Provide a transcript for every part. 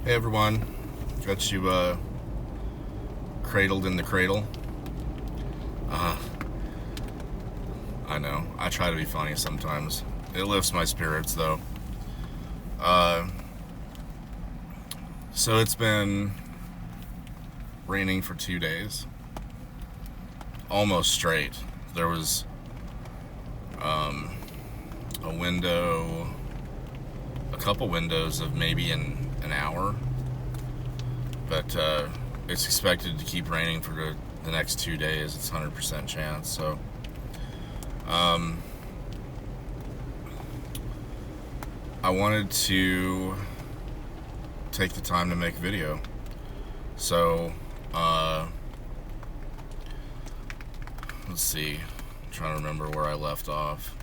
Hey everyone, got you cradled in the cradle. Uh, I know, I try to be funny sometimes. It lifts my spirits though. Uh, so it's been raining for 2 days, almost straight. There was a window, a couple windows of maybe an hour, but it's expected to keep raining for the next 2 days. It's 100% chance. So, I wanted to take the time to make a video. So, let's see. I'm trying to remember where I left off.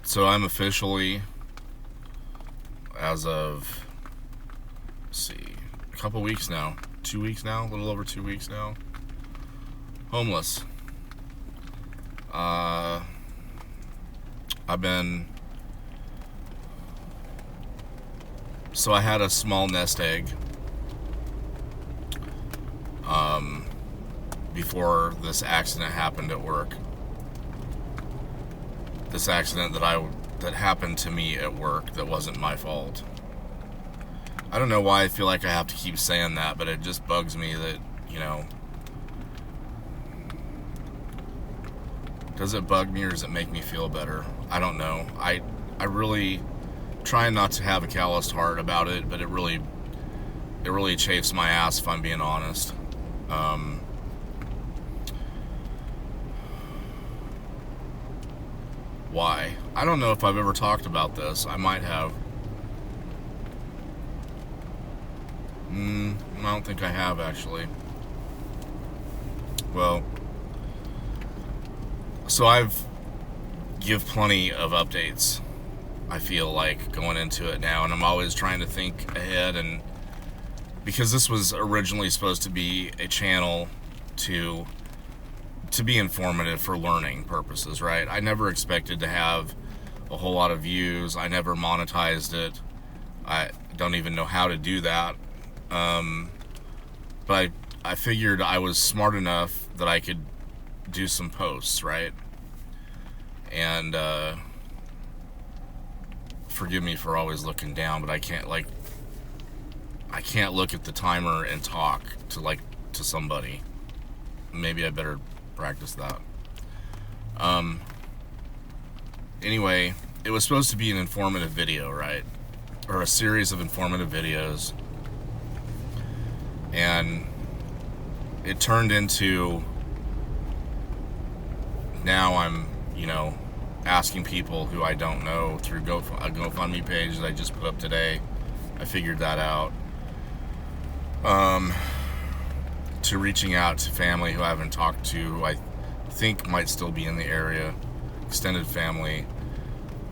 So I'm officially, as of, let's see, a couple weeks now, 2 weeks now, a little over 2 weeks now, homeless. I've been, so I had a small nest egg before this accident happened at work. This accident that happened to me at work that wasn't my fault. I don't know why I feel like I have to keep saying that, but it just bugs me that, does it bug me or does it make me feel better? I don't know. I really try not to have a calloused heart about it, but it really chafes my ass if I'm being honest. Why? I don't know if I've ever talked about this. I might have. I don't think I have, actually. Well, so I've give plenty of updates, I feel like, going into it now, and I'm always trying to think ahead, and because this was originally supposed to be a channel to be informative for learning purposes, right? I never expected to have a whole lot of views. I never monetized it. I don't even know how to do that. But I figured I was smart enough that I could do some posts, right? And forgive me for always looking down, but I can't look at the timer and talk to somebody. Maybe I better practice that. Anyway, it was supposed to be an informative video, right? Or a series of informative videos. And it turned into, now I'm, asking people who I don't know through a GoFundMe page that I just put up today. I figured that out. To reaching out to family who I haven't talked to, who I think might still be in the area, extended family,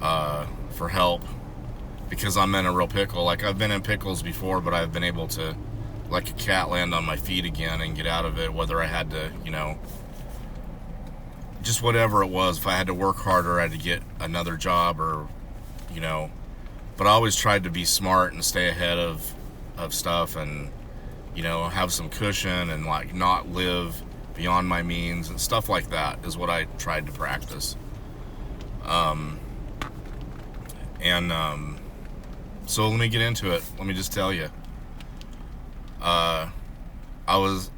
for help, because I'm in a real pickle. Like, I've been in pickles before, but I've been able to, like a cat, land on my feet again and get out of it, whether I had to, just whatever it was. If I had to work harder, I had to get another job, or, but I always tried to be smart and stay ahead of stuff, and have some cushion, and not live beyond my means and stuff like that is what I tried to practice. So let me get into it. Let me just tell you. I want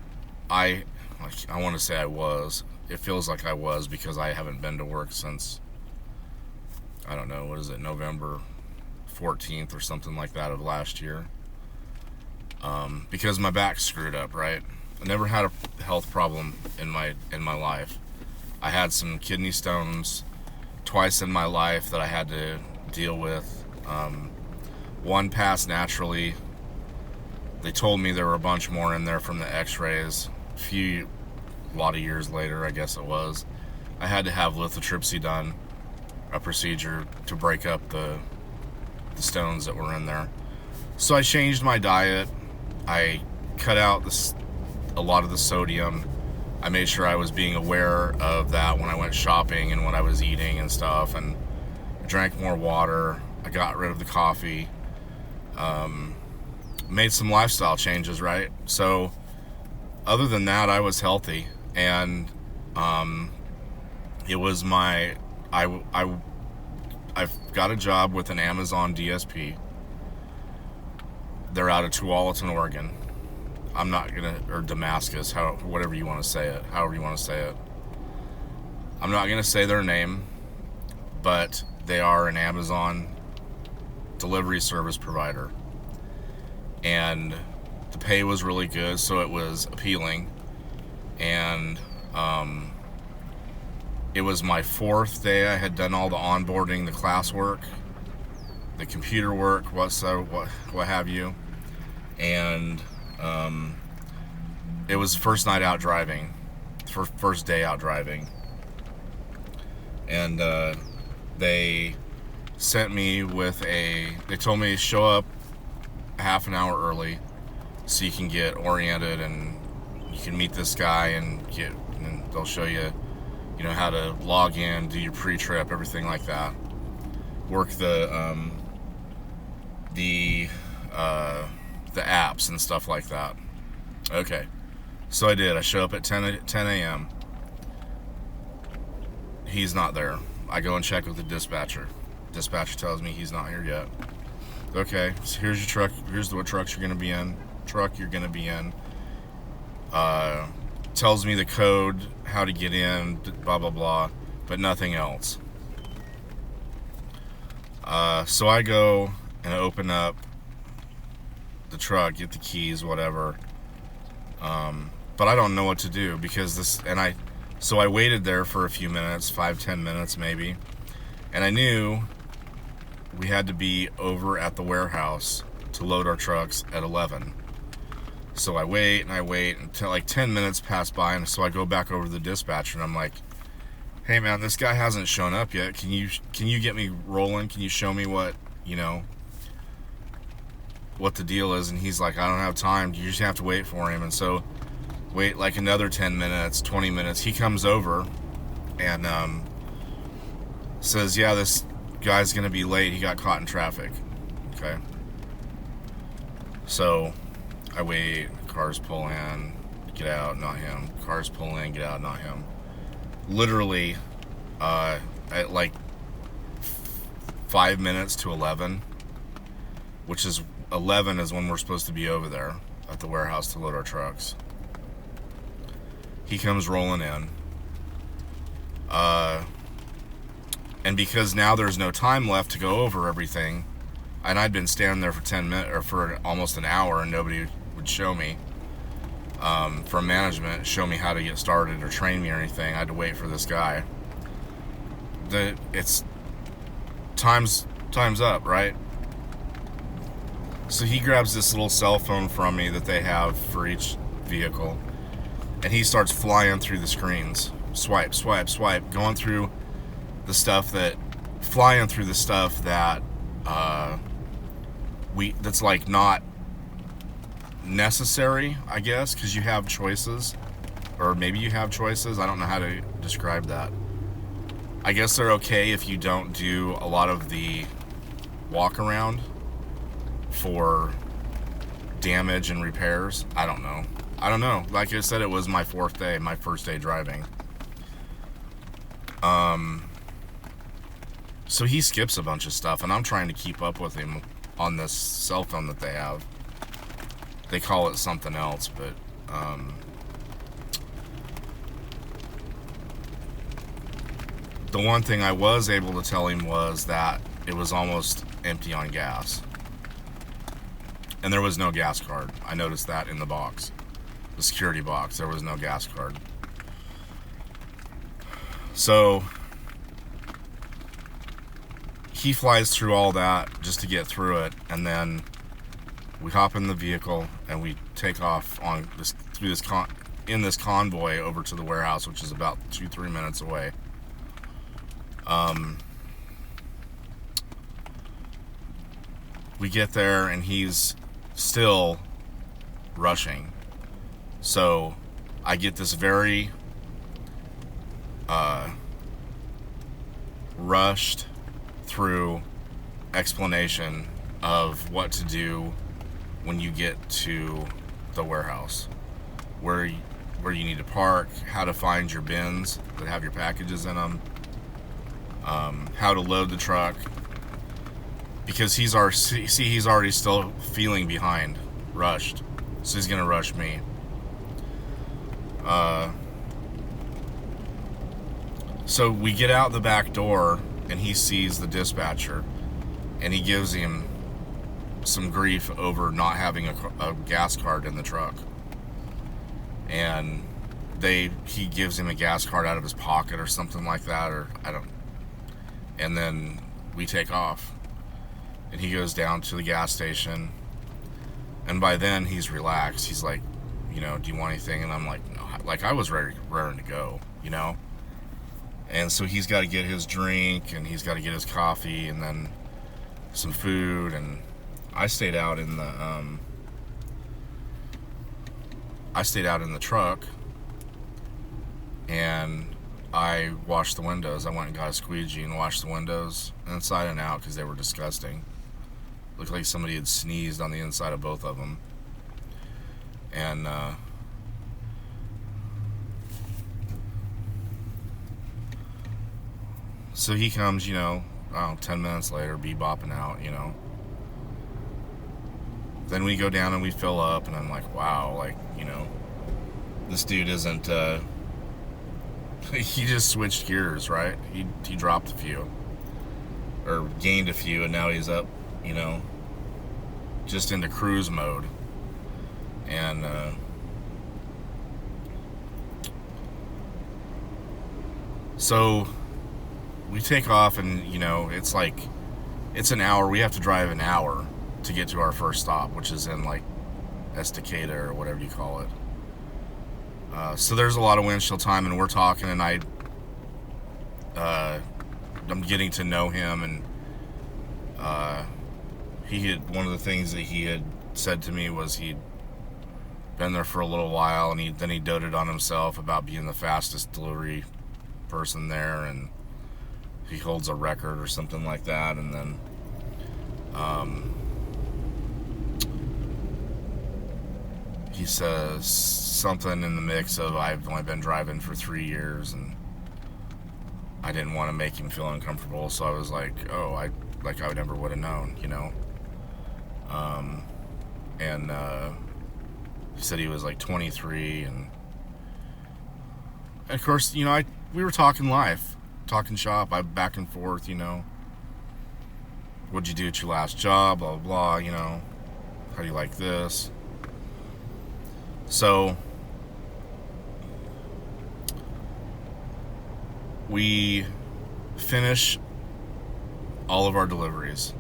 to say I was. It feels like I was, because I haven't been to work since, I don't know, what is it, November 14th or something like that of last year. Because my back's screwed up, right? I never had a health problem in my life. I had some kidney stones twice in my life that I had to deal with. One passed naturally. They told me there were a bunch more in there from the x-rays. A lot of years later, I guess it was, I had to have lithotripsy done, a procedure to break up the stones that were in there. So I changed my diet. I cut out a lot of the sodium. I made sure I was being aware of that when I went shopping and when I was eating and stuff, and drank more water. I got rid of the coffee. Made some lifestyle changes, right? So other than that, I was healthy, and it was my I've got a job with an Amazon DSP. They're out of Tualatin, Oregon. I'm not gonna, or Damascus, whatever you want to say it, however you want to say it. I'm not gonna say their name, but they are an Amazon delivery service provider, and the pay was really good, so it was appealing. And it was my 4th day. I had done all the onboarding, the classwork, the computer work, what have you, and it was first night out driving, first day out driving, and they sent me with they told me to show up half an hour early so you can get oriented and you can meet this guy and they'll show you, how to log in, do your pre-trip, everything like that. Work the apps and stuff like that. Okay, so I did. I show up at 10 a.m. He's not there. I go and check with the dispatcher. Dispatcher tells me he's not here yet. Okay, so here's your truck. Here's what truck you're gonna be in. Tells me the code, how to get in, blah blah blah, but nothing else. So I go and open up the truck, get the keys, whatever. But I don't know what to do because so I waited there for a few minutes, 5-10 minutes maybe, and I knew we had to be over at the warehouse to load our trucks at 11. So I wait until like 10 minutes pass by, and so I go back over to the dispatcher and I'm like, hey man, this guy hasn't shown up yet. Can you get me rolling? Can you show me what the deal is? And he's like, I don't have time. You just have to wait for him. And so wait like another 10 minutes, 20 minutes. He comes over and says, yeah, this guy's gonna be late. He got caught in traffic. Okay. So I wait, cars pull in, get out, not him. Cars pull in, get out, not him. Literally, at like 5 minutes to 11, which is 11 is when we're supposed to be over there at the warehouse to load our trucks. He comes rolling in. And because now there's no time left to go over everything, and I'd been standing there for 10 minutes or for almost an hour and nobody would show me from management, show me how to get started or train me or anything. I had to wait for this guy. It's time's up, right? So he grabs this little cell phone from me that they have for each vehicle, and he starts flying through the screens, swipe, going through the stuff that that's like not necessary, I guess, because you have choices, or maybe you have choices. I don't know how to describe that. I guess they're okay if you don't do a lot of the walk around for damage and repairs. I don't know. Like I said, it was my 4th day, my first day driving. So he skips a bunch of stuff, and I'm trying to keep up with him on this cell phone that they have. They call it something else, but the one thing I was able to tell him was that it was almost empty on gas. And there was no gas card. I noticed that in the box. The security box, there was no gas card. So he flies through all that just to get through it, and then we hop in the vehicle and we take off on in this convoy over to the warehouse, which is about 2-3 minutes away. We get there and he's still rushing. So I get this very rushed through explanation of what to do when you get to the warehouse, where you need to park, how to find your bins that have your packages in them, how to load the truck, because he's already still feeling behind, rushed, so he's gonna rush me. So we get out the back door, and he sees the dispatcher, and he gives him some grief over not having a gas card in the truck. And he gives him a gas card out of his pocket or something like that, or I don't. And then we take off, and he goes down to the gas station, and by then he's relaxed. He's like, do you want anything? And I'm like, no. Like, I was raring to go, And so he's got to get his drink, and he's got to get his coffee, and then some food. And I stayed out in the truck, and I washed the windows. I went and got a squeegee and washed the windows inside and out because they were disgusting. Looked like somebody had sneezed on the inside of both of them. And so he comes, 10 minutes later, bebopping out, Then we go down and we fill up, and I'm like, wow, this dude isn't, he just switched gears, right? He dropped a few, or gained a few, and now he's up, just into cruise mode. And, so we take off, and, it's an hour. We have to drive an hour to get to our first stop, which is in, Estacada or whatever you call it. So there's a lot of windshield time, and we're talking, and I'm getting to know him, and one of the things that he had said to me was he'd been there for a little while, and then he doted on himself about being the fastest delivery person there, and he holds a record or something like that. And then he says something in the mix of, I've only been driving for 3 years, and I didn't want to make him feel uncomfortable, so I was like, I never would have known, and he said he was 23, and of course, we were talking life, talking shop, I back and forth, what'd you do at your last job, blah blah blah, how do you like this? So we finish all of our deliveries,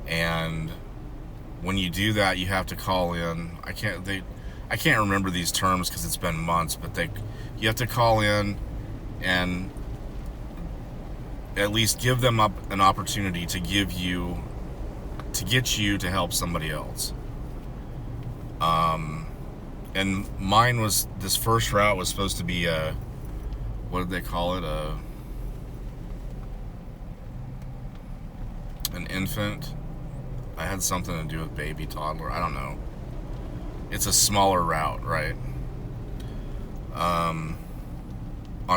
and when you do that, you have to call in. I can't remember these terms because it's been months, but you have to call in and at least give them up an opportunity to get you to help somebody else. And mine was, this first route was supposed to be what did they call it? An infant. I had something to do with baby, toddler. I don't know. It's a smaller route, right? On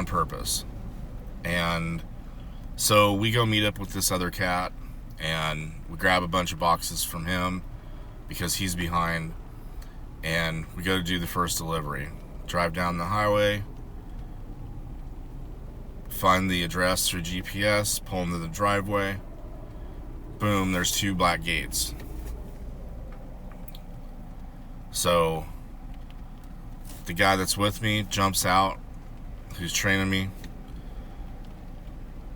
purpose. And so we go meet up with this other cat, and we grab a bunch of boxes from him because he's behind, and we go to do the first delivery. Drive down the highway, find the address through GPS, pull into the driveway. Boom, there's 2 black gates. So the guy that's with me jumps out, who's training me,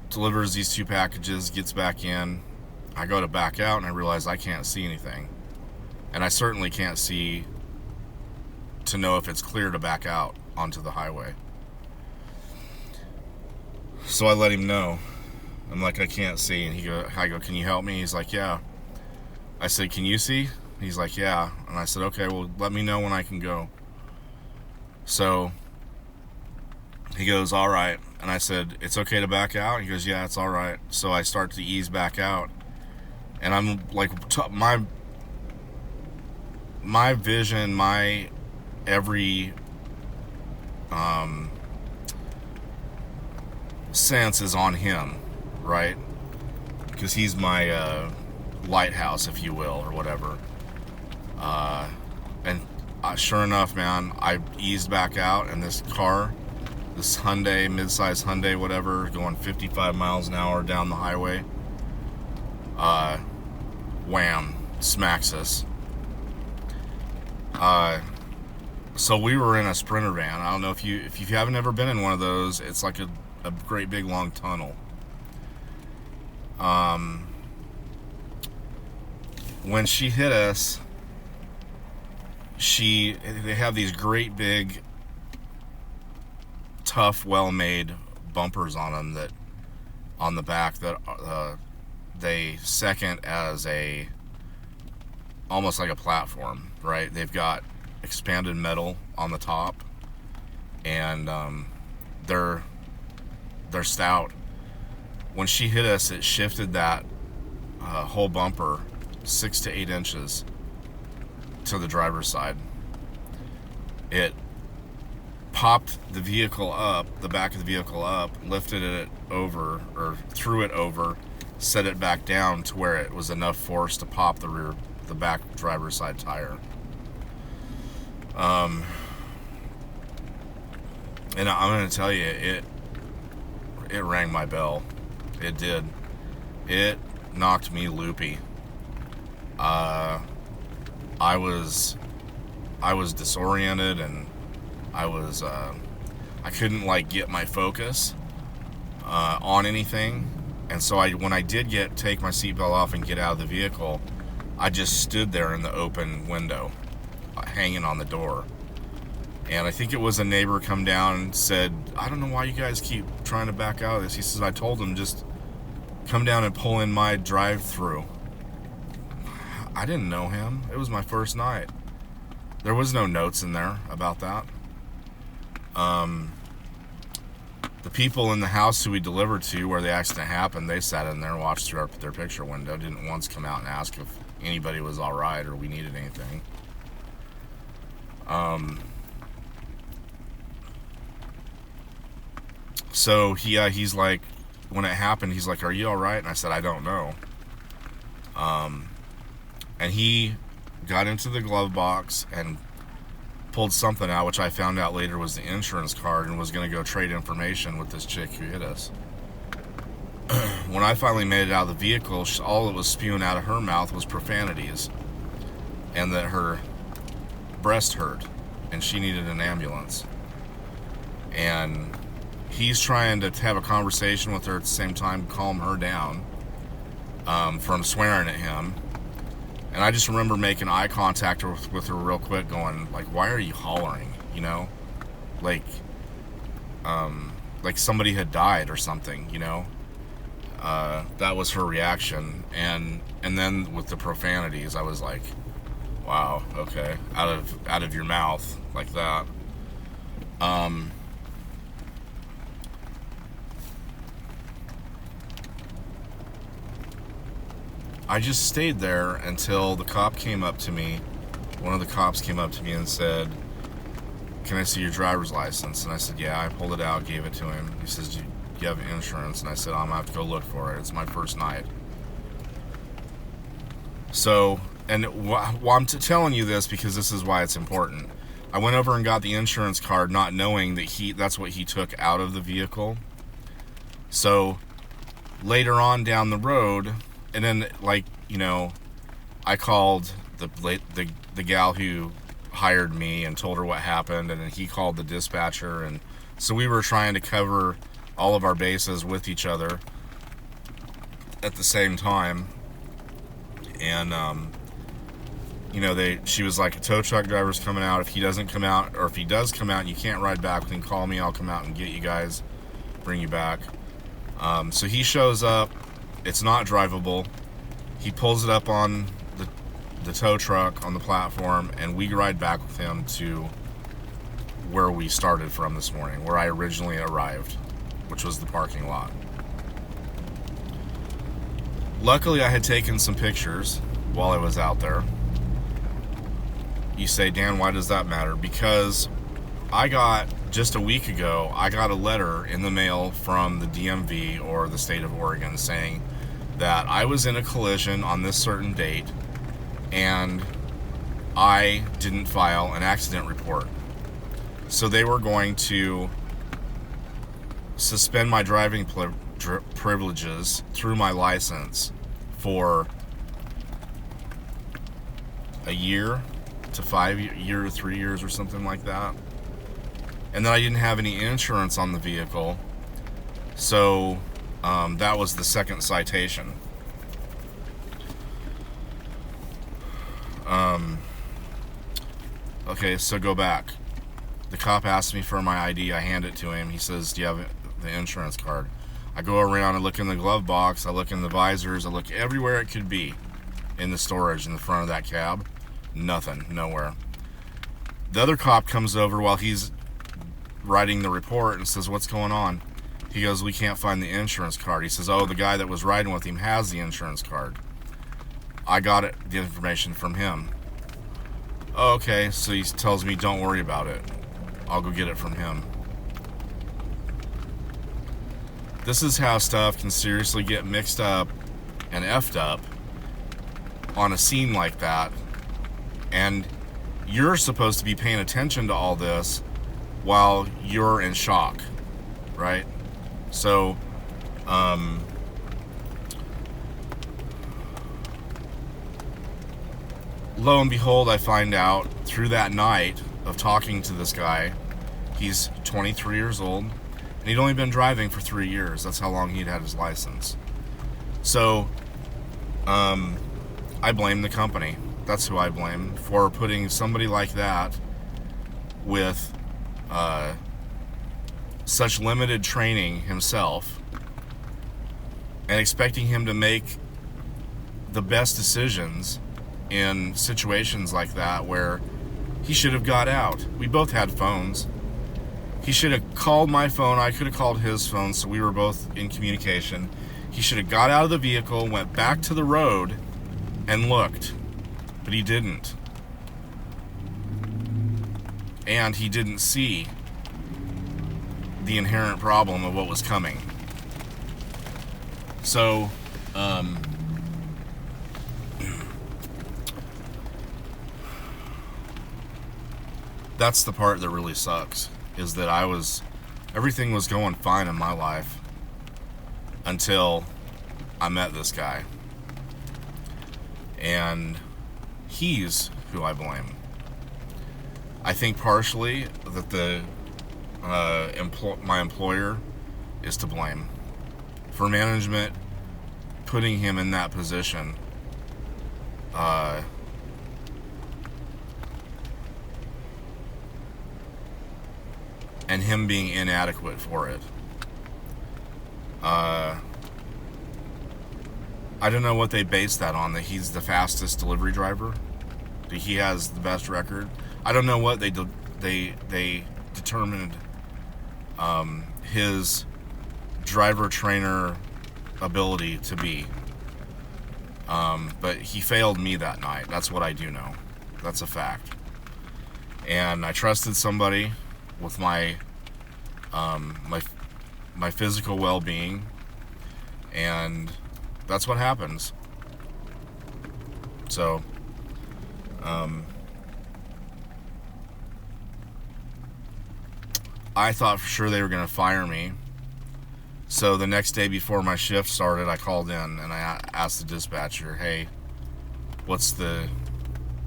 delivers these 2 packages, gets back in. I go to back out, and I realize I can't see anything. And I certainly can't see to know if it's clear to back out onto the highway. So I let him know. I'm like, I can't see. And I go, can you help me? He's like, yeah. I said, can you see? He's like, yeah. And I said, okay, well, let me know when I can go. So He goes, all right. And I said, it's okay to back out? He goes, yeah, it's all right. So I start to ease back out. And I'm like, my vision, my every sense is on him, right? Because he's my lighthouse, if you will, or whatever. And sure enough, man, I eased back out, and this car, this Hyundai, mid-size Hyundai, whatever, going 55 miles an hour down the highway, wham, smacks us. So we were in a Sprinter van. I don't know if you haven't ever been in one of those. It's like a great big long tunnel. When she hit us, they have these great big, tough, well-made bumpers on them that on the back that they second as a almost like a platform, right? They've got expanded metal on the top, and they're stout. When she hit us, it shifted that whole bumper 6 to 8 inches to the driver's side. It popped the vehicle up, the back of the vehicle up, lifted it over, or threw it over, set it back down to where it was enough force to pop the back driver's side tire. And I'm going to tell you, it rang my bell. It did. It knocked me loopy. I was disoriented, and I couldn't like get my focus on anything. And so when I did take my seatbelt off and get out of the vehicle, I just stood there in the open window, hanging on the door. And I think it was a neighbor come down and said, I don't know why you guys keep trying to back out of this. He says, I told him just come down and pull in my drive-through. I didn't know him. It was my first night. There was no notes in there about that. The people in the house who we delivered to where the accident happened, they sat in there and watched through their picture window. Didn't once come out and ask if anybody was all right or we needed anything. So he's like, when it happened, he's like, are you all right? And I said, I don't know. And he got into the glove box and pulled something out, which I found out later was the insurance card, and was going to go trade information with this chick who hit us. When I finally made it out of the vehicle, all that was spewing out of her mouth was profanities, and that her breast hurt and she needed an ambulance. And he's trying to have a conversation with her at the same time, calm her down from swearing at him. And I just remember making eye contact with her real quick, going like, why are you hollering? You know, like somebody had died or something, you know. That was her reaction. And then with the profanities, I was like, wow, okay, out of your mouth like that. I just stayed there until the cop came up to me. One of the cops came up to me and said, can I see your driver's license? And I said, yeah. I pulled it out, gave it to him. He says, do you have insurance? And I said, I'm going to have to go look for it. It's my first night. So, and I'm telling you this because this is why it's important. I went over and got the insurance card not knowing that that's what he took out of the vehicle. So, later on down the road, and then, like, you know, I called the gal who hired me and told her what happened, and then he called the dispatcher, and so we were trying to cover all of our bases with each other at the same time. And you know, she was like, a tow truck driver's coming out. If he doesn't come out, or if he does come out and you can't ride back, then call me. I'll come out and get you guys, bring you back. So he shows up. It's not drivable. He pulls it up on the tow truck on the platform, and we ride back with him to where we started from this morning, where I originally arrived, which was the parking lot. Luckily, I had taken some pictures while I was out there. You say, Dan, why does that matter? Because just a week ago, I got a letter in the mail from the DMV, or the state of Oregon, saying that I was in a collision on this certain date and I didn't file an accident report. So they were going to suspend my driving privileges through my license for a year to 3 years or something like that. And then I didn't have any insurance on the vehicle, so that was the second citation. Okay, so go back. The cop asked me for my ID. I hand it to him. He says, do you have the insurance card? I go around and look in the glove box. I look in the visors. I look everywhere it could be in the storage in the front of that cab. Nothing. Nowhere. The other cop comes over while he's writing the report and says, what's going on? He goes, we can't find the insurance card. He says, oh, the guy that was riding with him has the insurance card. I got the information from him. Oh, okay, so he tells me, don't worry about it. I'll go get it from him. This is how stuff can seriously get mixed up and effed up on a scene like that. And you're supposed to be paying attention to all this while you're in shock, right? So, lo and behold, I find out through that night of talking to this guy, he's 23 years old, and he'd only been driving for 3 years. That's how long he'd had his license. So, I blame the company. That's who I blame for putting somebody like that with such limited training himself and expecting him to make the best decisions in situations like that, where he should have got out. We both had phones. He should have called my phone. I could have called his phone, so we were both in communication. He should have got out of the vehicle, went back to the road, and looked. But he didn't. And he didn't see the inherent problem of what was coming. So, that's the part that really sucks, is that everything was going fine in my life until I met this guy. And he's who I blame. I think partially that my employer is to blame for management putting him in that position. And him being inadequate for it. I don't know what they base that on, that he's the fastest delivery driver, that he has the best record. I don't know what they determined his driver trainer ability to be. But he failed me that night. That's what I do know. That's a fact. And I trusted somebody with my physical well-being, and that's what happens. So, I thought for sure they were going to fire me. So the next day before my shift started, I called in and I asked the dispatcher, hey,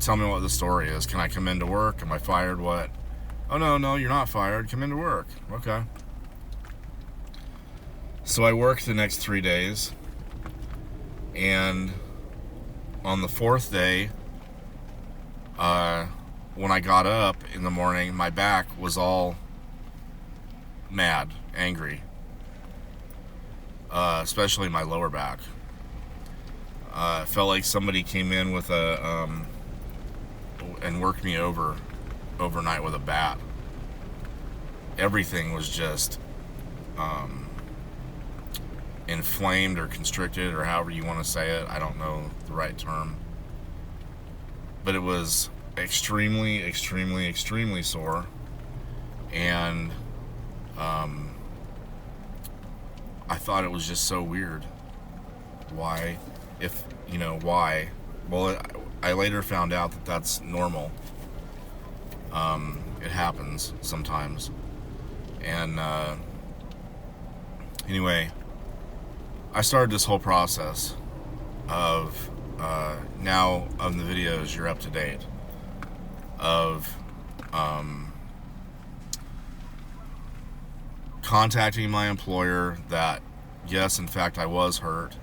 tell me what the story is. Can I come into work? Am I fired? What? Oh, no, you're not fired. Come into work. Okay. So I worked the next 3 days, and on the fourth day, when I got up in the morning, my back was all mad, angry, especially my lower back. It felt like somebody came in with and worked me overnight with a bat. everything was just inflamed or constricted, or however you want to say it. I don't know the right term. But it was extremely, extremely, extremely sore. And I thought it was just so weird. Why? Why? Well, I later found out that that's normal. It happens sometimes. And anyway, I started this whole process of now on the videos you're up to date of contacting my employer that yes, in fact, I was hurt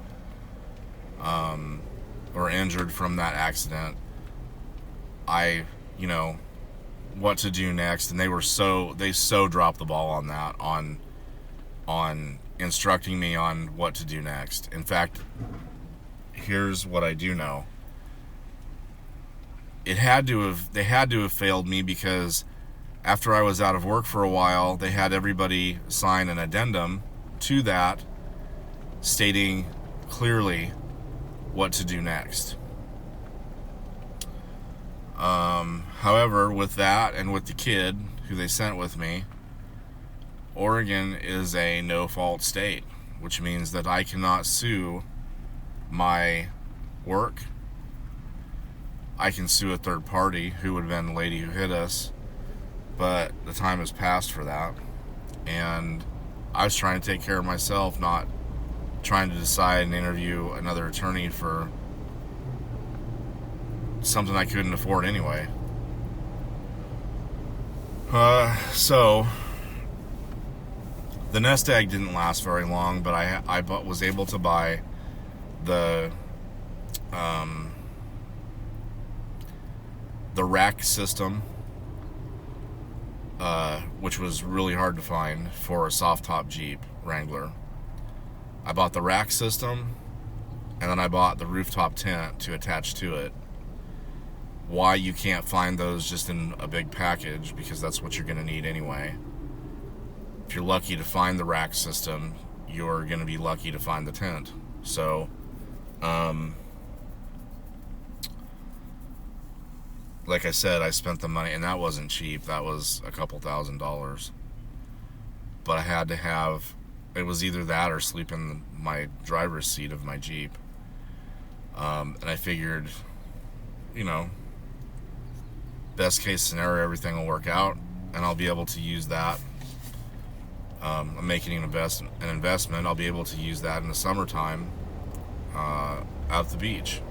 or injured from that accident. What to do next, and they so dropped the ball on that, on instructing me on what to do next. In fact, here's what I do know. They had to have failed me, because after I was out of work for a while, they had everybody sign an addendum to that stating clearly what to do next. However, with that and with the kid who they sent with me, Oregon is a no-fault state, which means that I cannot sue my work. I can sue a third party, who would have been the lady who hit us, but the time has passed for that. And I was trying to take care of myself, not trying to decide and interview another attorney for something I couldn't afford anyway. So the nest egg didn't last very long, but I was able to buy the rack system, which was really hard to find for a soft top Jeep Wrangler. I bought the rack system, and then I bought the rooftop tent to attach to it. Why you can't find those just in a big package, because that's what you're going to need anyway. If you're lucky to find the rack system, you're going to be lucky to find the tent. So, like I said, I spent the money, and that wasn't cheap. That was a couple $1,000s. But I had to have, it was either that or sleep in my driver's seat of my Jeep. And I figured, best case scenario, everything will work out, and I'll be able to use that. I'm making an investment. I'll be able to use that in the summertime out at the beach.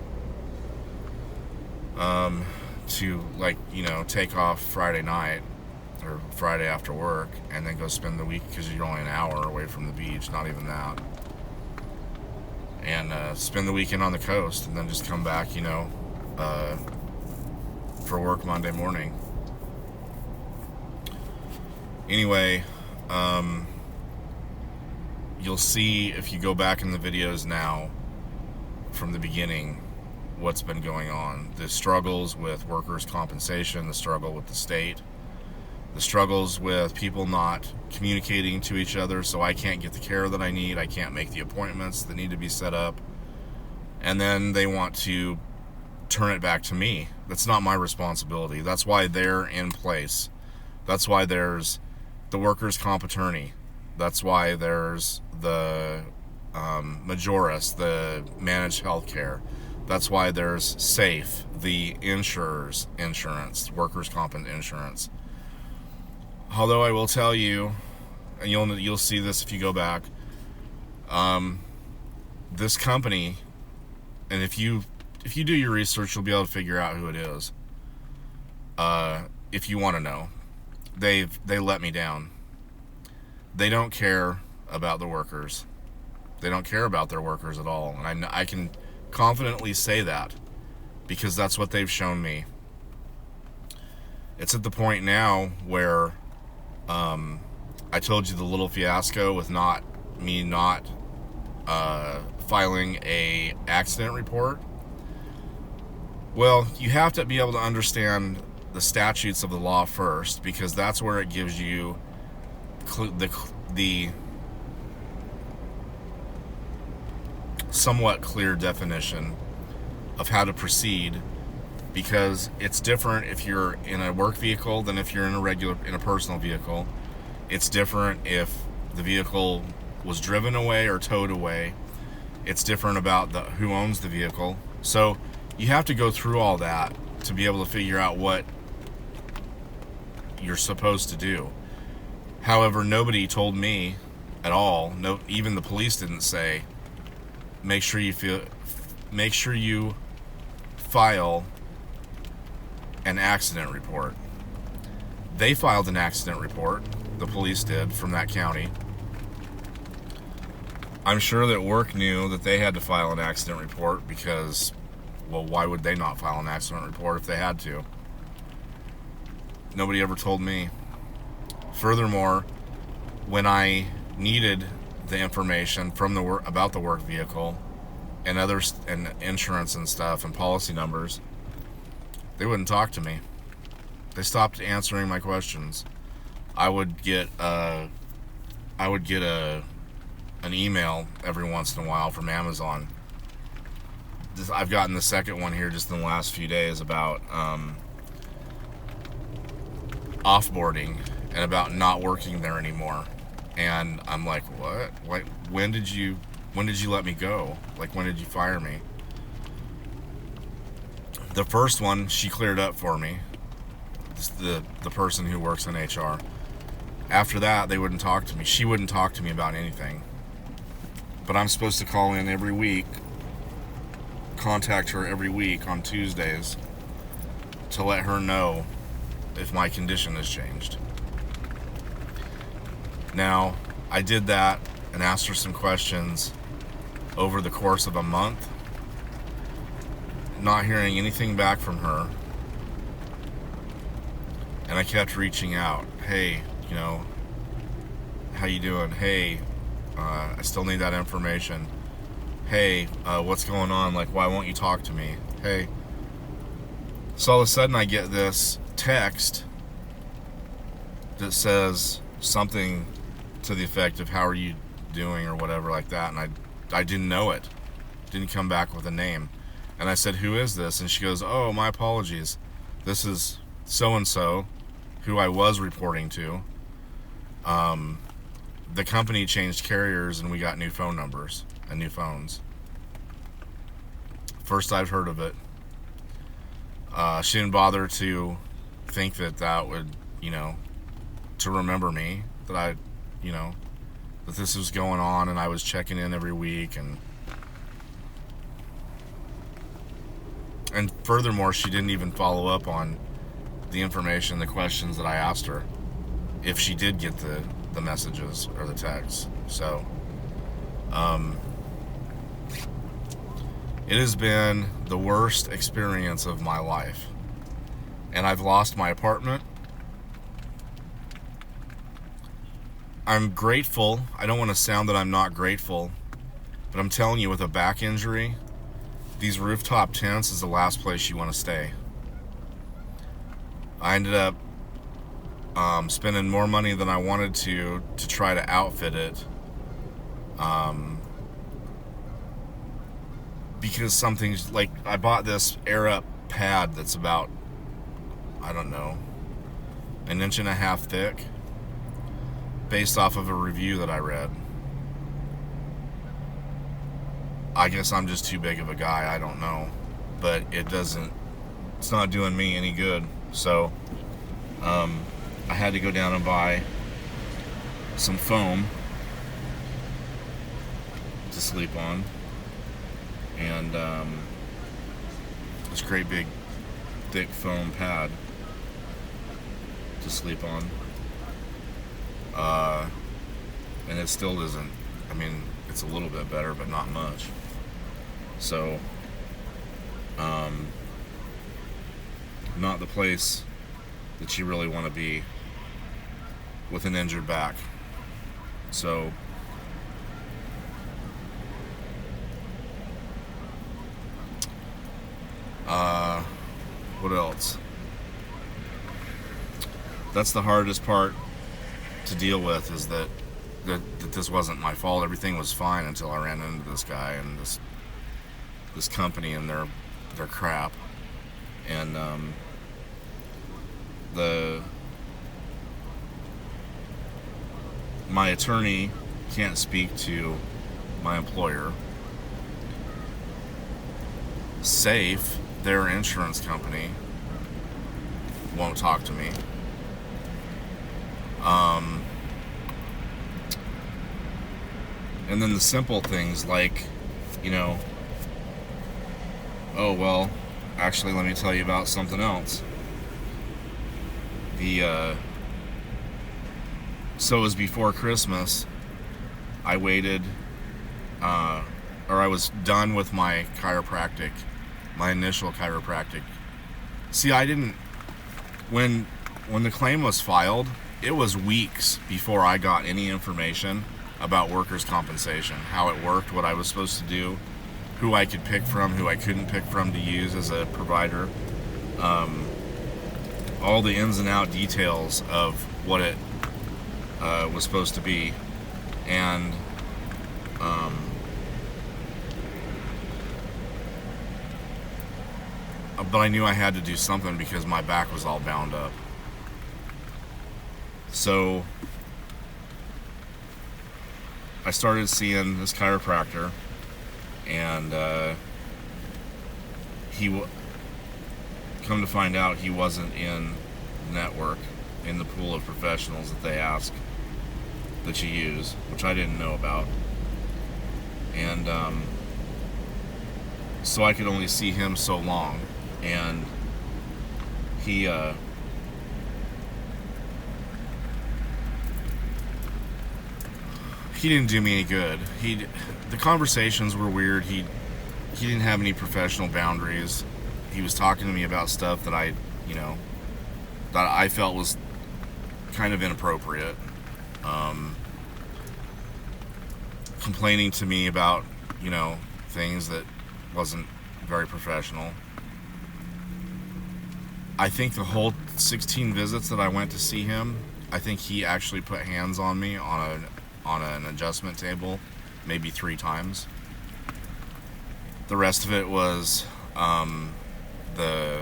To take off Friday night or Friday after work, and then go spend the week, because you're only an hour away from the beach, not even that, and spend the weekend on the coast, and then just come back, for work Monday morning. Anyway, you'll see, if you go back in the videos now from the beginning, what's been going on. The struggles with workers' compensation, the struggle with the state, the struggles with people not communicating to each other, so I can't get the care that I need, I can't make the appointments that need to be set up, and then they want to turn it back to me. That's not my responsibility. That's why they're in place. That's why there's the workers' comp attorney. That's why there's the Majoris, the managed health care. That's why there's SAFE, the insurer's insurance, workers' comp insurance. Although I will tell you, and you'll see this if you go back, this company, and if you do your research, you'll be able to figure out who it is. If you want to know, they let me down. They don't care about the workers. They don't care about their workers at all, and I can confidently say that, because that's what they've shown me. It's at the point now where I told you the little fiasco with not filing a accident report. Well, you have to be able to understand the statutes of the law first, because that's where it gives you the somewhat clear definition of how to proceed, because it's different if you're in a work vehicle than if you're in a personal vehicle. It's different if the vehicle was driven away or towed away. It's different about who owns the vehicle. So you have to go through all that to be able to figure out what you're supposed to do. However, nobody told me at all. No, even the police didn't say, make sure you file an accident report. They filed an accident report, the police did, from that county. I'm sure that work knew that they had to file an accident report because, well, why would they not file an accident report if they had to? Nobody ever told me. Furthermore, when I needed the information from about the work vehicle and others and insurance and stuff and policy numbers, they wouldn't talk to me. They stopped answering my questions. I would get an email every once in a while from Amazon. I've gotten the second one here just in the last few days about offboarding and about not working there anymore. And I'm like, what? When did you let me go? Like, when did you fire me? The first one, she cleared up for me. The person who works in HR. After that, they wouldn't talk to me. She wouldn't talk to me about anything. But I'm supposed to call in every week, contact her every week on Tuesdays to let her know if my condition has changed. Now, I did that and asked her some questions over the course of a month, not hearing anything back from her. And I kept reaching out. Hey, how you doing? Hey, I still need that information. Hey, what's going on? Like, why won't you talk to me? Hey. So all of a sudden I get this text that says something to the effect of, how are you doing, or whatever like that. And I didn't know it. Didn't come back with a name. And I said, who is this? And she goes, oh, my apologies. This is so-and-so, who I was reporting to. The company changed carriers and we got new phone numbers and new phones. First I've heard of it. She didn't bother to think that would, to remember me, that that this was going on, and I was checking in every week, and furthermore, she didn't even follow up on the information, the questions that I asked her, if she did get the messages or the texts. So, it has been the worst experience of my life, and I've lost my apartment. I'm grateful. I don't want to sound that I'm not grateful, but I'm telling you, with a back injury, these rooftop tents is the last place you want to stay. I ended up spending more money than I wanted to try to outfit it, because something's like, I bought this air up pad that's about, I don't know, 1.5 inches thick, based off of a review that I read. I guess I'm just too big of a guy, I don't know, but it's not doing me any good. So I had to go down and buy some foam to sleep on, and this great big thick foam pad to sleep on. And it still doesn't, it's a little bit better, but not much. So, not the place that you really want to be with an injured back. So, what else? That's the hardest part to deal with is that this wasn't my fault. Everything was fine until I ran into this guy and this company and their crap. And my attorney can't speak to my employer. Safe, their insurance company, won't talk to me. And then the simple things like, oh, well, actually, let me tell you about something else. So it was before Christmas. I waited, or I was done with my initial chiropractic. See, I didn't, when the claim was filed, it was weeks before I got any information about workers' compensation, how it worked, what I was supposed to do, who I could pick from, who I couldn't pick from to use as a provider, all the ins and out details of what it was supposed to be. And but I knew I had to do something because my back was all bound up. So I started seeing this chiropractor, and come to find out he wasn't in network, in the pool of professionals that they ask that you use, which I didn't know about. And so I could only see him so long, and he didn't do me any good. The conversations were weird. He didn't have any professional boundaries. He was talking to me about stuff that I felt was kind of inappropriate. Complaining to me about, things that wasn't very professional. I think the whole 16 visits that I went to see him, I think he actually put hands on me on an adjustment table maybe 3 times. The rest of it was the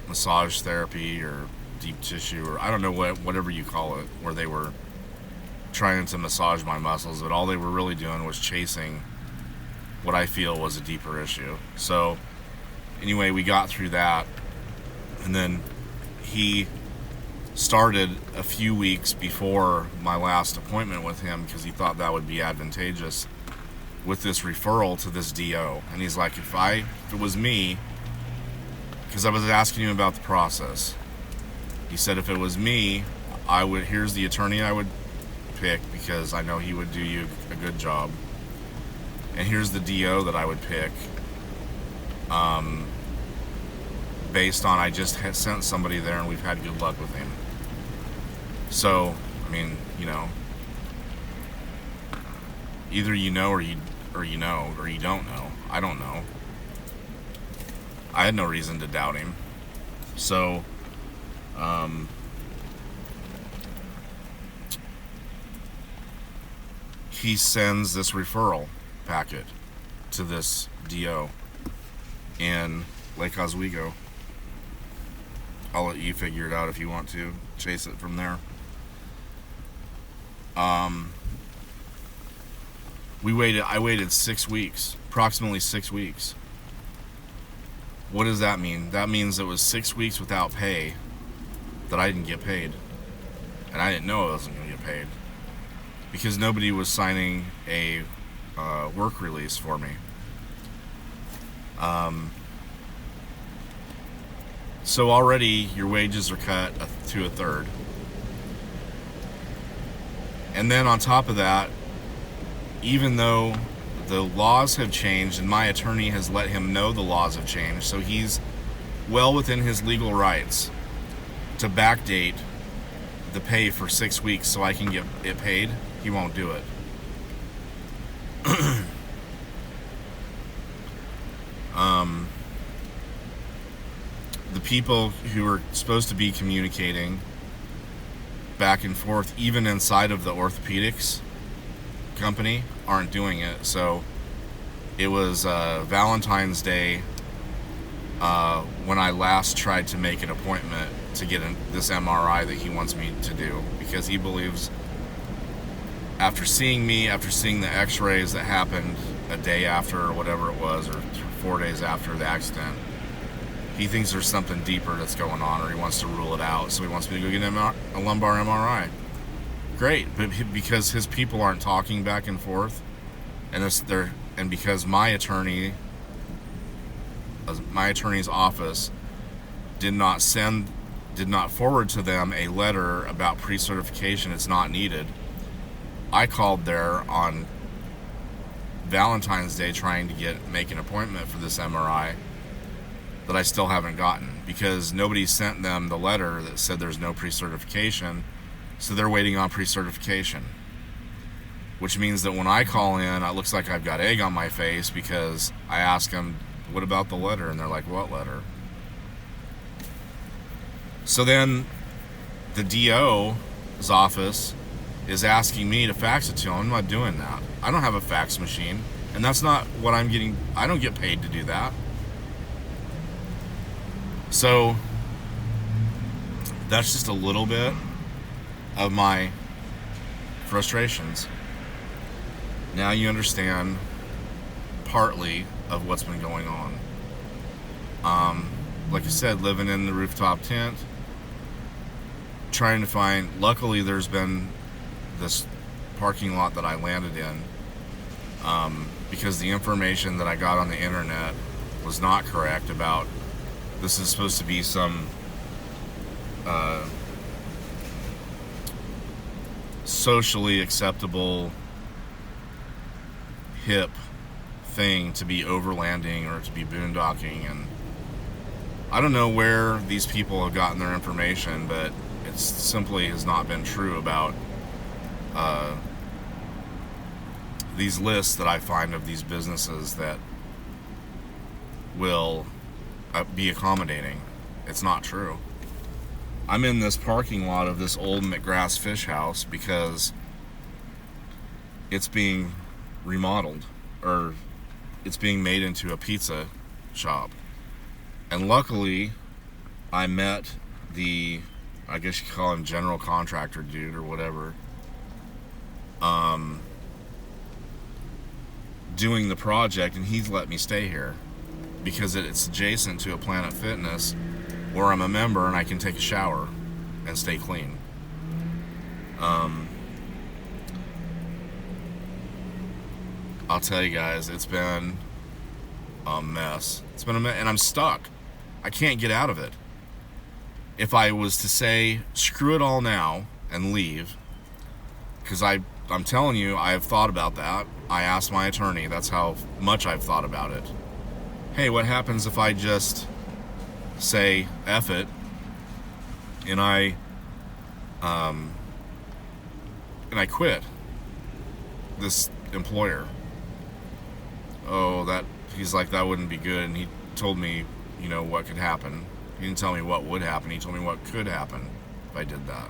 massage therapy or deep tissue, or I don't know whatever you call it, where they were trying to massage my muscles, but all they were really doing was chasing what I feel was a deeper issue. So anyway, we got through that, and then he started a few weeks before my last appointment with him, because he thought that would be advantageous, with this referral to this DO. And he's like, if it was me, because I was asking him about the process, he said, if it was me, here's the attorney I would pick, because I know he would do you a good job, and here's the DO that I would pick, based on I just had sent somebody there and we've had good luck with him. So, I mean, either or you know, or you don't know. I don't know. I had no reason to doubt him. So, he sends this referral packet to this DO in Lake Oswego. I'll let you figure it out if you want to chase it from there. I waited 6 weeks, approximately 6 weeks. What does that mean? That means it was 6 weeks without pay that I didn't get paid. And I didn't know I wasn't going to get paid, because nobody was signing a work release for me. So already your wages are cut to a third. And then on top of that, even though the laws have changed and my attorney has let him know the laws have changed, so he's well within his legal rights to backdate the pay for 6 weeks so I can get it paid, he won't do it. The people who are supposed to be communicating back and forth, even inside of the orthopedics company, aren't doing it. So it was Valentine's Day when I last tried to make an appointment to get this MRI that he wants me to do, because he believes, after seeing the x-rays that happened a day after or whatever it was, or 4 days after the accident, he thinks there's something deeper that's going on, or he wants to rule it out, so he wants me to go get a lumbar MRI. Great, but because his people aren't talking back and forth, and because my attorney's office did not forward to them a letter about pre-certification, it's not needed. I called there on Valentine's Day trying to make an appointment for this MRI that I still haven't gotten, because nobody sent them the letter that said there's no pre-certification, so they're waiting on pre-certification. Which means that when I call in, it looks like I've got egg on my face, because I ask them, what about the letter? And they're like, what letter? So then the DO's office is asking me to fax it to them. I'm not doing that. I don't have a fax machine, and that's not what I'm getting. I don't get paid to do that. So that's just a little bit of my frustrations. Now you understand partly of what's been going on. Like I said, living in the rooftop tent, trying to find, luckily there's been this parking lot that I landed in, because the information that I got on the internet was not correct about, this is supposed to be some socially acceptable, hip thing to be overlanding or to be boondocking, and I don't know where these people have gotten their information, but it simply has not been true about these lists that I find of these businesses that will be accommodating. It's not true. I'm in this parking lot of this old McGrath's Fish House because it's being remodeled, or it's being made into a pizza shop. And luckily, I met the, I guess you call him general contractor dude or whatever, doing the project, and he's let me stay here because it's adjacent to a Planet Fitness where I'm a member and I can take a shower and stay clean. I'll tell you guys, it's been a mess. It's been a mess, and I'm stuck. I can't get out of it. If I was to say, screw it all now and leave, because I'm telling you, I have thought about that. I asked my attorney, that's how much I've thought about it. Hey, what happens if I just say, F it, and I quit this employer? Oh, he's like, that wouldn't be good. And he told me, what could happen. He didn't tell me what would happen. He told me what could happen if I did that.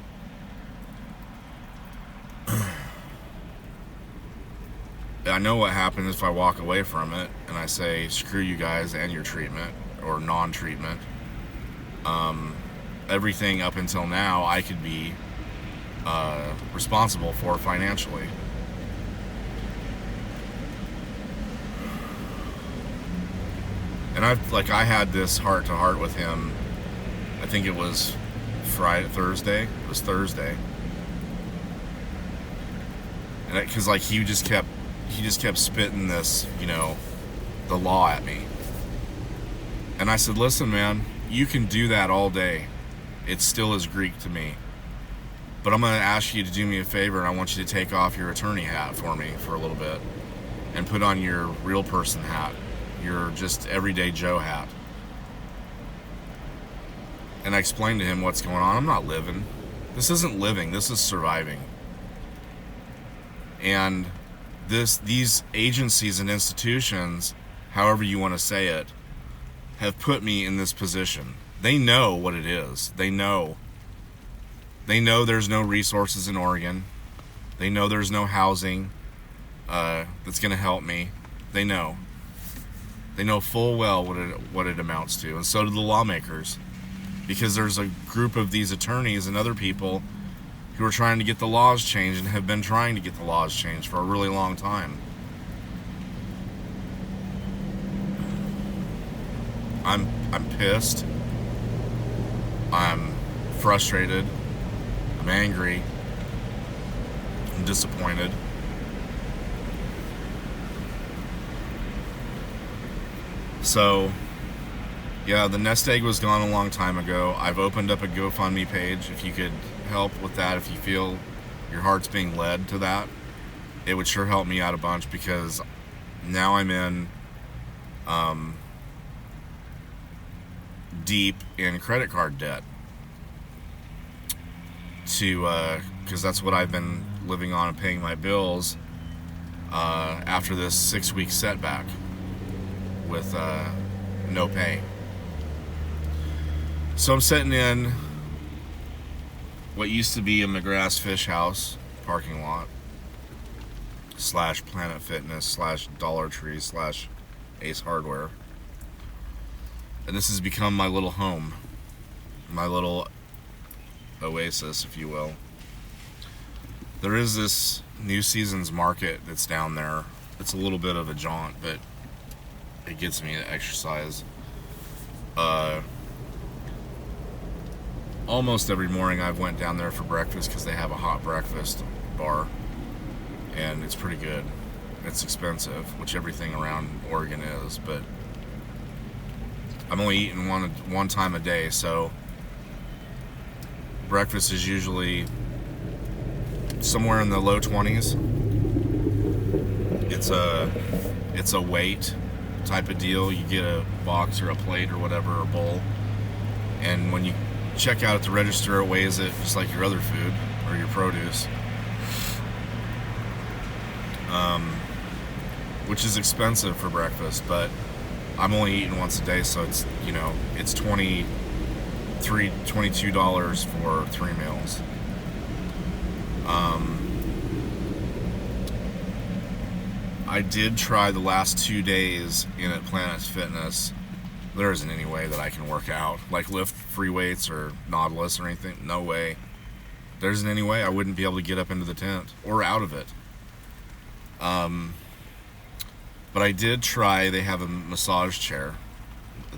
I know what happens if I walk away from it and I say, screw you guys and your treatment or non-treatment. Everything up until now I could be responsible for financially. And I had this heart-to-heart with him. I think it was Thursday. It was Thursday. And because he just kept spitting this, the law at me. And I said, listen, man, you can do that all day. It still is Greek to me. But I'm going to ask you to do me a favor, and I want you to take off your attorney hat for me for a little bit and put on your real person hat, your just everyday Joe hat. And I explained to him what's going on. I'm not living. This isn't living. This is surviving. And these agencies and institutions, however you want to say it, have put me in this position. They know what it is. They know They know there's no resources in Oregon. They know there's no housing that's going to help me. They know. They know full well what it amounts to, and so do the lawmakers, because there's a group of these attorneys and other people who are trying to get the laws changed and have been trying to get the laws changed for a really long time. I'm pissed. I'm frustrated. I'm angry. I'm disappointed. So, yeah, the nest egg was gone a long time ago. I've opened up a GoFundMe page. If you could help with that, if you feel your heart's being led to that, it would sure help me out a bunch, because now I'm in deep in credit card debt because that's what I've been living on and paying my bills after this 6-week setback with no pay. So I'm sitting in what used to be a McGrath's Fish House parking lot / Planet Fitness / Dollar Tree / Ace Hardware. And this has become my little home, my little oasis, if you will. There is this New Seasons market that's down there. It's a little bit of a jaunt, but it gets me to exercise. Almost every morning I've went down there for breakfast, because they have a hot breakfast bar, and it's pretty good. It's expensive, which everything around Oregon is, but I'm only eating one time a day, so breakfast is usually somewhere in the low 20s. It's a weight type of deal. You get a box or a plate or whatever, or a bowl, and when you check out at the register, it weighs it just like your other food or your produce, which is expensive for breakfast, but I'm only eating once a day, so it's, it's $22 for 3 meals. I did try the last 2 days in at Planet Fitness. There isn't any way that I can work out, like lift free weights or Nautilus or anything. No way. There isn't any way. I wouldn't be able to get up into the tent or out of it. But I did try. They have a massage chair.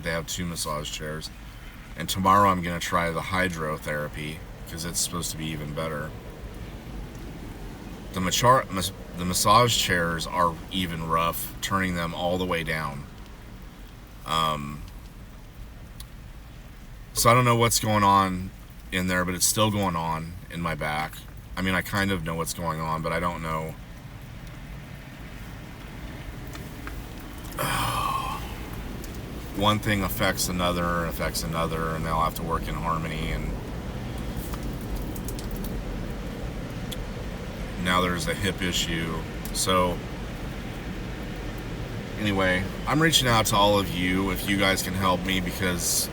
They have 2 massage chairs. And tomorrow I'm going to try the hydrotherapy, because it's supposed to be even better. The massage chairs are even rough, turning them all the way down. So I don't know what's going on in there, but it's still going on in my back. I mean, I kind of know what's going on, but I don't know. One thing affects another, and they'll have to work in harmony, and now there's a hip issue. So anyway, I'm reaching out to all of you if you guys can help me, because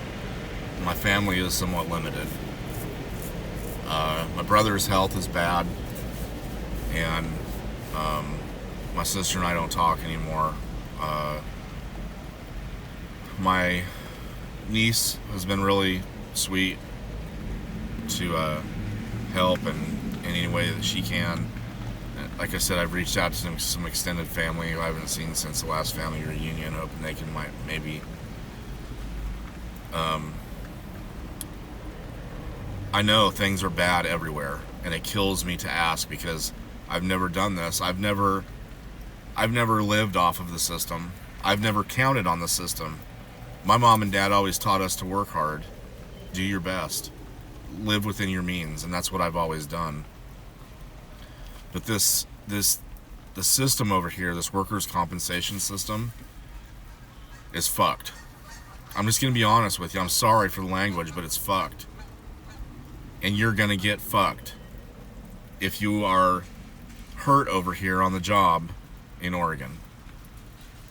my family is somewhat limited. My brother's health is bad, and my sister and I don't talk anymore. My niece has been really sweet to help in any way that she can. Like I said, I've reached out to some extended family who I haven't seen since the last family reunion, hoping they can maybe I know things are bad everywhere, and it kills me to ask, because I've never done this. I've never lived off of the system. I've never counted on the system. My mom and dad always taught us to work hard, do your best, live within your means, and that's what I've always done. But the system over here, this workers' compensation system, is fucked. I'm just gonna be honest with you. I'm sorry for the language, but it's fucked. And you're gonna get fucked if you are hurt over here on the job in Oregon.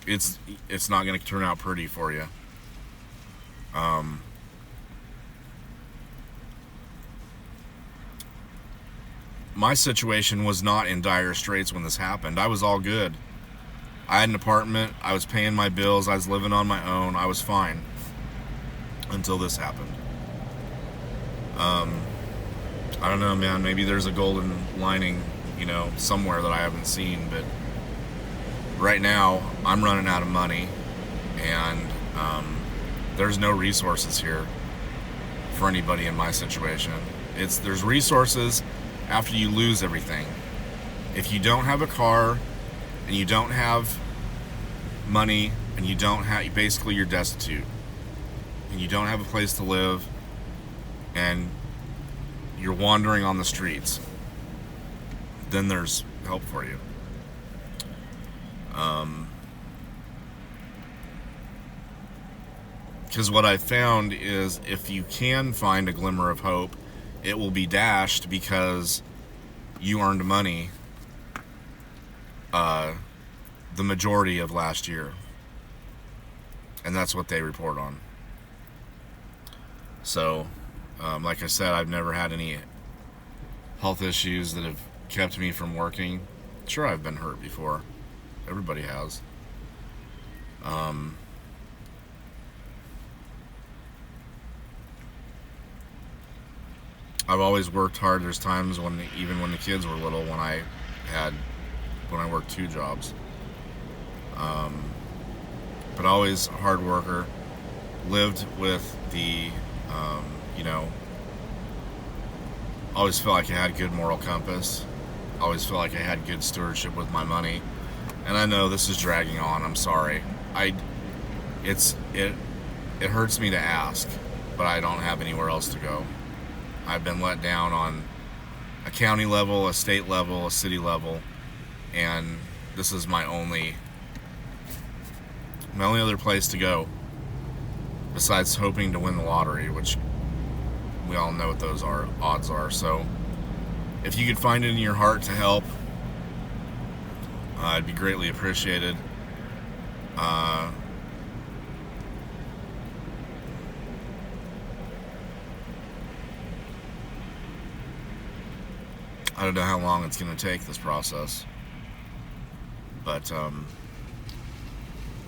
It's not gonna turn out pretty for you. my situation was not in dire straits when this happened. I was all good. I had an apartment. I was paying my bills. I was living on my own. I was fine until this happened. I don't know, man. Maybe there's a golden lining, somewhere that I haven't seen. But right now, I'm running out of money, and there's no resources here for anybody in my situation. There's resources after you lose everything. If you don't have a car, and you don't have money, and basically you're destitute, and you don't have a place to live, and you're wandering on the streets, then there's help for you. Because what I found is if you can find a glimmer of hope, it will be dashed because you earned money the majority of last year. And that's what they report on. So, like I said, I've never had any health issues that have kept me from working. Sure, I've been hurt before. Everybody has. I've always worked hard. There's times even when the kids were little, when I worked 2 jobs. But always a hard worker. Lived with the, always felt like I had good moral compass. Always felt like I had good stewardship with my money. And I know this is dragging on. I'm sorry. It hurts me to ask, but I don't have anywhere else to go. I've been let down on a county level, a state level, a city level, and this is my only other place to go besides hoping to win the lottery, which we all know what those odds are. So if you could find it in your heart to help, it'd be greatly appreciated. I don't know how long it's going to take, this process, but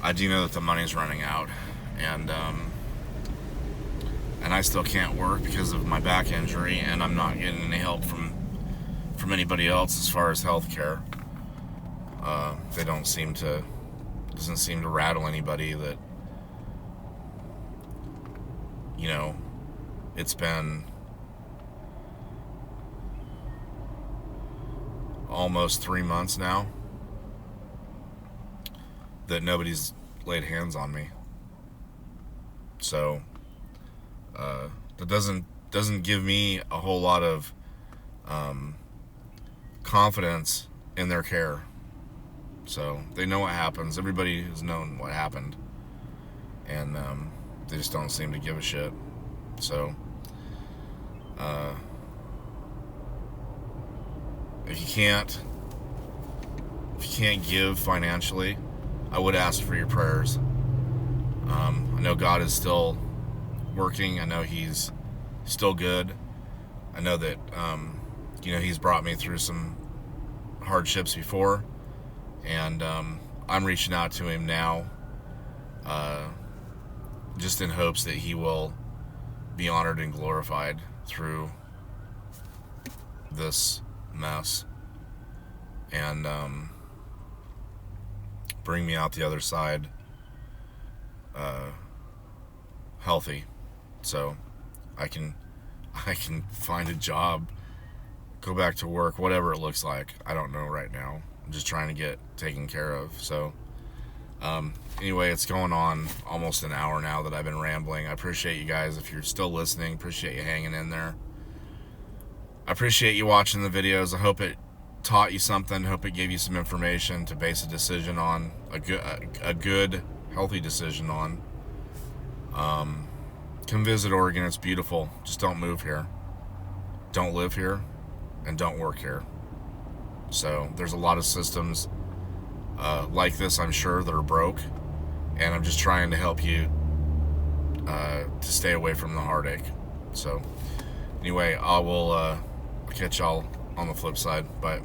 I do know that the money's running out, and I still can't work because of my back injury, and I'm not getting any help from anybody else as far as health care. They doesn't seem to rattle anybody that, it's been almost 3 months now that nobody's laid hands on me. So that doesn't give me a whole lot of confidence in their care. So they know what happens. Everybody has known what happened, and they just don't seem to give a shit. So if you can't give financially, I would ask for your prayers. I know God is still working. I know He's still good. I know that He's brought me through some hardships before, and I'm reaching out to Him now, just in hopes that He will be honored and glorified through this mess, and bring me out the other side healthy, so I can find a job, go back to work, whatever it looks like. I don't know right now. I'm just trying to get taken care of. So anyway, it's going on almost an hour now that I've been rambling. I appreciate you guys. If you're still listening, appreciate you hanging in there. I appreciate you watching the videos. I hope it taught you something. Hope it gave you some information to base a decision on, a good, healthy decision on. Come visit Oregon. It's beautiful. Just don't move here. Don't live here, and don't work here. So there's a lot of systems like this, I'm sure, that are broke, and I'm just trying to help you to stay away from the heartache. So anyway, I will catch y'all on the flip side. But